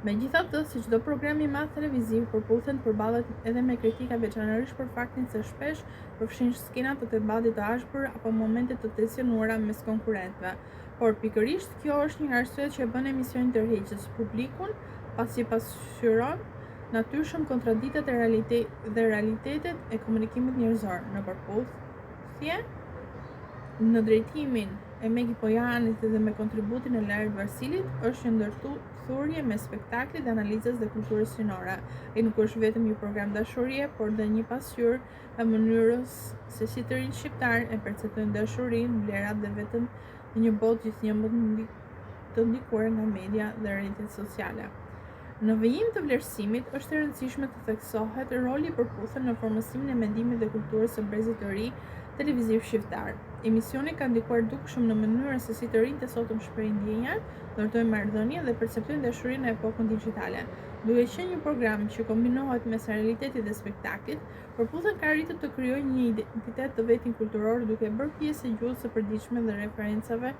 Megjithatë, si çdo program i madh televiziv, përputhen përballet edhe me kritika, veçanërisht për faktin se shpesh përfshin skena të debatit të ashpër apo momente të tensionuara mes konkurrentëve. Por pikërisht kjo është një arsye që e bën emisionin tërheqës publikun, pasi pasqyron natyrshëm kontradiktat dhe realitetet e komunikimit njerëzor. Në përputhje, në drejtimin e Megi Pojanit dhe me kontributin e Larit Varsilit, është një ndërthurje me spektaklit dhe analizës dhe kulturës sinore. Ai nuk është vetëm një program dashurie, por dhe një pasqyrë e mënyrës se si të rinjtë shqiptar e perceptojnë dashurinë, vlerat dhe vetëm në një botë gjithnjë të ndikuar nga media dhe rrjetet sociale. Në vijim të vlerësimit, është e rëndësishme të theksohet roli i përputhur në formosimin e mendimit dhe kulturës së brezit të ri televiziv shqiptar. Emisioni ka ndikuar dukshëm në mënyrën se si të rinjtë e sotëm shprehin ndjenjat, ndërtojnë marrëdhënie dhe perceptojnë dashurinë në epokën digjitale. Duke qenë një program që kombinohet mes realitetit dhe spektaklit, përputhen ka arritur të krijojë një identitet të vetin kulturor, duke bërë pjesë e gjuhës së përditshme dhe referencave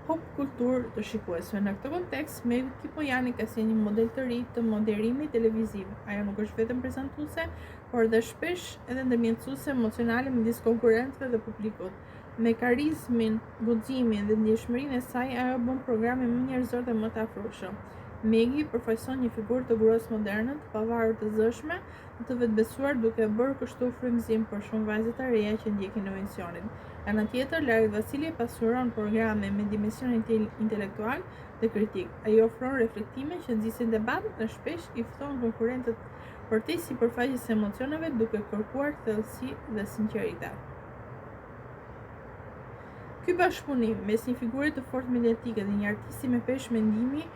pop kultur të shikuesve. Në këtë kontekst, Megi Pojani ka si një model të ri të moderimit televiziv. Ajo nuk është vetëm prezantuese, por dhe shpesh edhe ndërmjetësuese emocionale midis konkurrentëve dhe publikut. Me karizmin, guximin dhe ndjeshmërinë e saj, ajo bën programin më njerëzor dhe më të afrueshëm. Megi përfaqëson një figurë të gruas moderne, të pavarur, të zëshme dhe të vetbesuar, duke bërë kështu frymëzim për shumë vajza të reja që ndjekin emisionin. Ana tjetër, Lari Vasili pasqyron programe me dimension intelektual dhe kritik. Ai ofron reflektime që nxisin debat dhe shpesh i fton konkurrentët për të sipërfaqes emocioneve, duke kërkuar thellësi dhe sinqeritet. Ky bashkëpunim mes një figure të fortë mediatike dhe një artisti me peshë mendimi